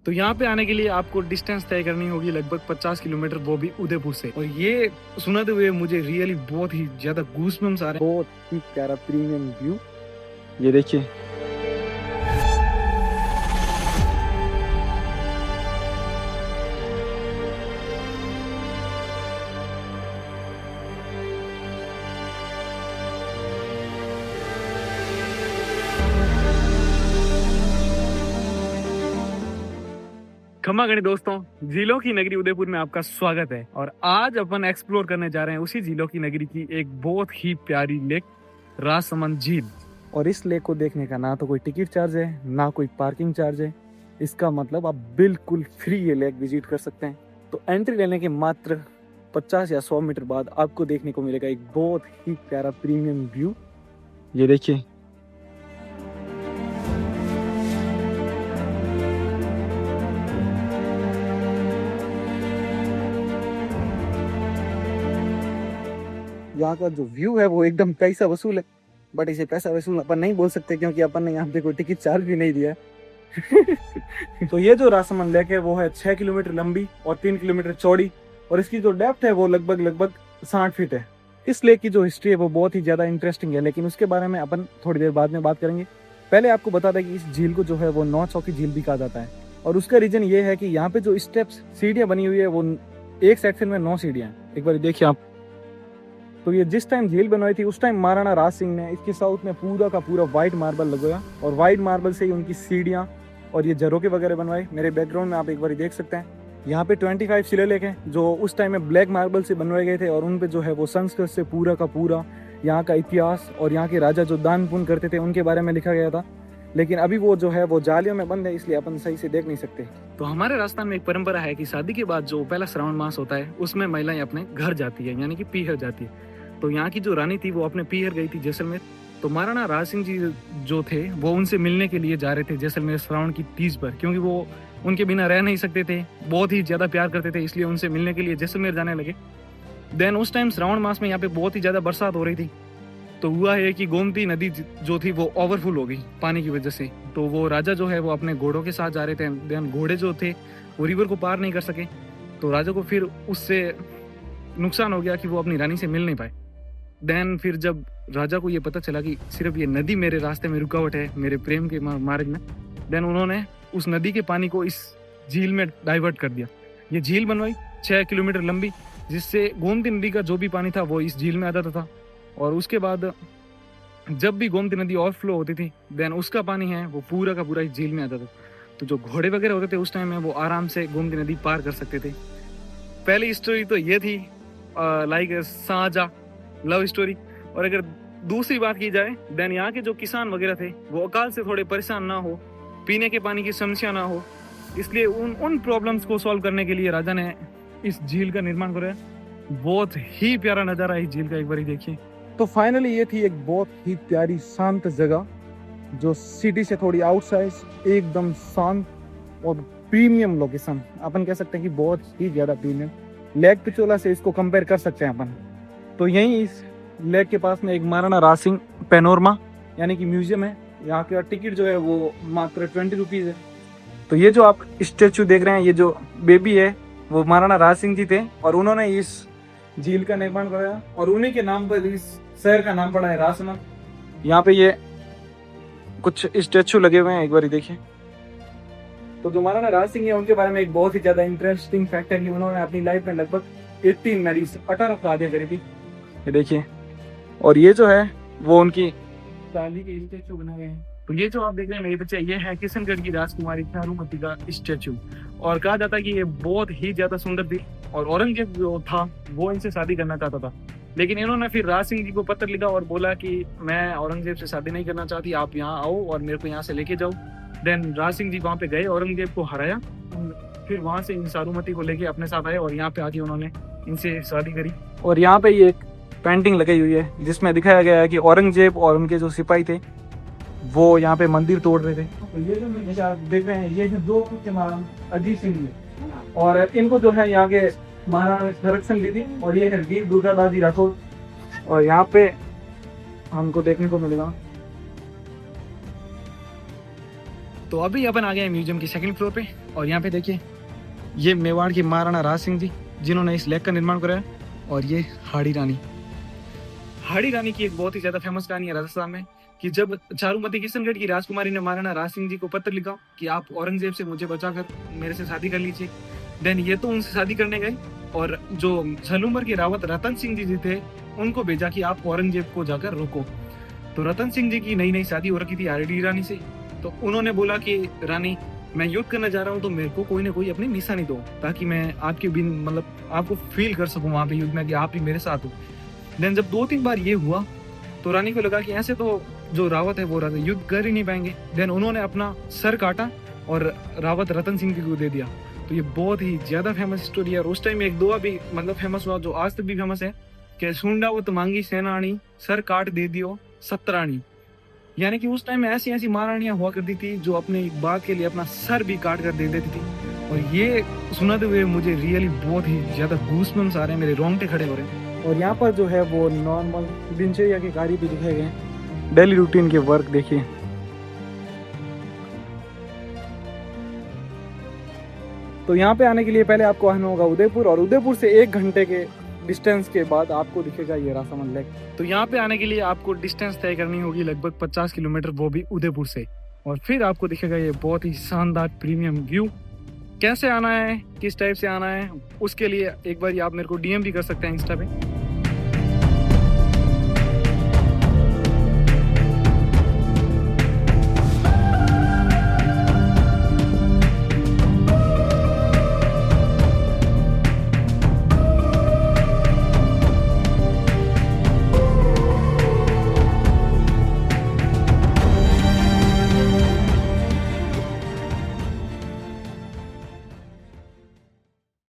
तो यहाँ पे आने के लिए आपको डिस्टेंस तय करनी होगी लगभग 50 किलोमीटर, वो भी उदयपुर से। और ये सुनाते हुए मुझे रियली बहुत ही ज्यादा गूज़बम्स आ रहे हैं। बहुत ही प्यारा प्रीमियम व्यू, ये देखिए। खमा गणी दोस्तों, झीलों की नगरी उदयपुर में आपका स्वागत है। और आज अपन एक्सप्लोर करने जा रहे हैं उसी झीलों की नगरी की एक बहुत ही प्यारी लेक, राजसमंद झील। और इस लेक को देखने का ना तो कोई टिकट चार्ज है, ना कोई पार्किंग चार्ज है। इसका मतलब आप बिल्कुल फ्री ये लेक विजिट कर सकते हैं। तो एंट्री लेने के मात्र 50 या 100 मीटर बाद आपको देखने को मिलेगा एक बहुत ही प्यारा प्रीमियम व्यू, ये देखिए। यहाँ का जो व्यू है वो एकदम पैसा वसूल है, बट इसे पैसा वसूल अपन नहीं बोल सकते क्योंकि अपन ने यहाँ पे कोई टिकट चार्ज भी नहीं दिया है। तो ये जो राजसमंद लेक है वो है 6 किलोमीटर लंबी और 3 किलोमीटर चौड़ी, और इसकी जो डेप्थ है वो लगभग 60 फीट है। इस लेक की जो हिस्ट्री है वो बहुत ही ज्यादा इंटरेस्टिंग है, लेकिन उसके बारे में अपन थोड़ी देर बाद में बात करेंगे। पहले आपको बता दें कि इस झील को जो है वो 9 चौकी झील भी कहा जाता है, और उसका रीजन ये है कि यहाँ पे जो स्टेप्स सीढ़ियाँ बनी हुई है वो एक सेक्शन में 9 सीढ़ियाँ। एक बार देखिए आप। तो ये जिस टाइम झील बनवाई थी उस टाइम महाराणा राज सिंह ने इसके साउथ में पूरा का पूरा व्हाइट मार्बल लगाया, और व्हाइट मार्बल से ही उनकी सीढ़ियाँ और ये झरोके वगैरह बनवाए। मेरे बैकग्राउंड में आप एक बार देख सकते हैं, यहाँ पे 25 शिलालेख हैं जो उस टाइम में ब्लैक मार्बल से बनवाए गए थे, और उन पे जो है वो संस्कृत से पूरा का पूरा यहाँ का इतिहास और यहाँ के राजा जो दान पुण्य करते थे उनके बारे में लिखा गया था। लेकिन अभी वो जो है वो जालियों में बंद है, इसलिए अपन सही से देख नहीं सकते। तो हमारे राजस्थान में एक परंपरा है कि शादी के बाद जो पहला श्रावण मास होता है उसमें महिलाएं अपने घर जाती है, यानी कि पीहर जाती है। तो यहाँ की जो रानी थी वो अपने पीहर गई थी जैसलमेर। तो महाराणा राज सिंह जी जो थे वो उनसे मिलने के लिए जा रहे थे जैसलमेर श्रावण की तीज पर, क्योंकि वो उनके बिना रह नहीं सकते थे, बहुत ही ज्यादा प्यार करते थे, इसलिए उनसे मिलने के लिए जैसलमेर जाने लगे। देन उस टाइम श्रावण मास में यहाँ पे बहुत ही ज्यादा बरसात हो रही थी। तो हुआ है कि गोमती नदी जो थी वो ओवरफुल हो गई पानी की वजह से। तो वो राजा जो है वो अपने घोड़ों के साथ जा रहे थे। देन घोड़े जो थे वो रिवर को पार नहीं कर सके, तो राजा को फिर उससे नुकसान हो गया कि वो अपनी रानी से मिल नहीं पाए। देन फिर जब राजा को ये पता चला कि सिर्फ ये नदी मेरे रास्ते में रुकावट है मेरे प्रेम के मार्ग में, देन उन्होंने उस नदी के पानी को इस झील में डाइवर्ट कर दिया। ये झील बनवाई 6 किलोमीटर लंबी, जिससे गोमती नदी का जो भी पानी था वो इस झील में आ जाता था। और उसके बाद जब भी गोमती नदी ओवरफ्लो होती थी देन उसका पानी है वो पूरा का पूरा इस झील में आ जाता था। तो जो घोड़े वगैरह होते थे उस टाइम में वो आराम से गोमती नदी पार कर सकते थे। पहली स्टोरी तो ये थी लाइक साझा लव स्टोरी। और अगर दूसरी बात की जाए देन यहाँ के जो किसान वगैरह थे वो अकाल से थोड़े परेशान ना हो, पीने के पानी की समस्या ना हो, इसलिए उन प्रॉब्लम्स को सॉल्व करने के लिए राजा ने इस झील का निर्माण कराया। बहुत ही प्यारा नज़ारा है इस झील का, एक बार देखिए। तो फाइनली ये थी एक बहुत ही प्यारी शांत जगह जो सिटी से थोड़ी आउटसाइड, एकदम शांत और प्रीमियम लोकेशन। अपन कह सकते हैं कि बहुत ही ज़्यादा प्रीमियम। लेक पिचोला से इसको कंपेयर कर सकते हैं अपन। तो यहीं इस लेक के पास में एक महाराणा राज सिंह पैनोरमा यानी कि म्यूजियम है। यहाँ का टिकट जो है वो मात्र 20 रुपीज़ है। तो ये जो आप स्टेचू देख रहे हैं, ये जो बेबी है वो महाराणा राज सिंह जी थे, और उन्होंने इस झील का निर्माण कराया, और उन्हीं के नाम पर इस शहर का नाम पड़ा है राजसमंद। यहाँ पे ये कुछ स्टेचू लगे हुए हैं, एक बार देखिए। तो जो महाराणा राज सिंह है उनके बारे में एक बहुत ही ज्यादा इंटरेस्टिंग फैक्ट है कि उन्होंने अपनी लाइफ में लगभग 18 मैरिज 18 शादियां करी थी, ये देखिए। और ये जो है वो उनकी शादी के स्टेचू बनाए गए हैं। तो ये जो आप देख रहे हैं मेरे बच्चे, ये है किशनगढ़ की राजकुमारी चारुमती का स्टेचू। और कहा जाता है कि ये बहुत ही ज्यादा सुंदर थी, और औरंगजेब जो था वो इनसे शादी करना चाहता था, लेकिन इन्होंने फिर राज सिंह जी को पत्र लिखा और बोला कि मैं औरंगजेब से शादी नहीं करना चाहती, आप यहाँ आओ और मेरे को यहाँ से लेके जाओ। देन राज सिंह जी वहाँ पे गए, औरंगजेब को हराया, फिर वहाँ से इन चारुमती को लेके अपने साथ आए और यहाँ पे आके उन्होंने इनसे शादी करी। और यहाँ पे ये एक पेंटिंग लगाई हुई है जिसमें दिखाया गया है कि औरंगजेब और उनके जो सिपाही थे वो यहाँ पे मंदिर तोड़ रहे थे। तो ये जो आप देख रहे हैं ये जो 2 के महाराणा अजीत सिंह जी, और इनको जो है यहाँ के महाराणा ने संरक्षण दी थी। और ये है वीर दुर्गादास जी राठौर, और यहाँ पे हमको देखने को मिलेगा। तो अभी अपन आ गए म्यूजियम की सेकंड फ्लोर पे। और यहाँ पे देखिए ये मेवाड़ के महाराणा राज सिंह जी जिन्होंने इस लेक का निर्माण कराया, और ये हाड़ी रानी। हाड़ी रानी की एक बहुत ही ज्यादा फेमस कहानी है राजस्थान में कि जब चारुमती किशनगढ़ की राजकुमारी ने महाराणा राज सिंह जी को पत्र लिखा कि आप औरंगजेब से मुझे बचाकर मेरे से शादी कर लीजिए, देन ये तो उनसे शादी करने गए और जो झलूमर के रावत रतन सिंह जी थे उनको भेजा कि आप औरंगजेब को जाकर रोको। तो रतन सिंह जी की नई नई शादी हो रखी थी हाड़ी रानी से, तो उन्होंने बोला कि रानी मैं युद्ध करने जा रहा हूँ तो मेरे को कोई ना कोई अपनी निशानी दो ताकि मैं आपके बिन मतलब आपको फील कर सकूं वहां पे युद्ध में कि आप ही मेरे साथ हो। देन जब 2-3 बार ये हुआ तो रानी को लगा कि ऐसे तो जो रावत है वो युद्ध कर ही नहीं पाएंगे। देन उन्होंने अपना सर काटा और रावत रतन सिंह जी को दे दिया। तो ये बहुत ही ज्यादा फेमस स्टोरी है। और उस टाइम एक दुआ भी मतलब फेमस हुआ जो आज तक भी फेमस है कि सुंडावत मांगी सेनानी सर काट दे दियो सतरानी। यानी कि उस टाइम में ऐसी ऐसी महारानियां हुआ करती थी जो अपने एक बात के लिए अपना सर भी काट कर दे देती थी। और ये सुनाते हुए मुझे रियली बहुत ही ज्यादा गूज़बम्स आ रहे हैं, मेरे रोंगटे खड़े हो रहे हैं। और यहाँ पर जो है वो नॉर्मल दिनचर्या के कार्य भी दिखाए गए, डेली रूटीन के वर्क देखिए। तो यहाँ पे आने के लिए पहले आपको आना होगा उदयपुर, और उदयपुर से 1 घंटे के डिस्टेंस के बाद आपको दिखेगा ये रासामन लेक। तो यहाँ पे आने के लिए आपको डिस्टेंस तय करनी होगी लगभग 50 किलोमीटर, वो भी उदयपुर से, और फिर आपको दिखेगा ये बहुत ही शानदार प्रीमियम व्यू। कैसे आना है, किस टाइप से आना है, उसके लिए एक बार आप मेरे को डीएम भी कर सकते हैं इंस्टा पे।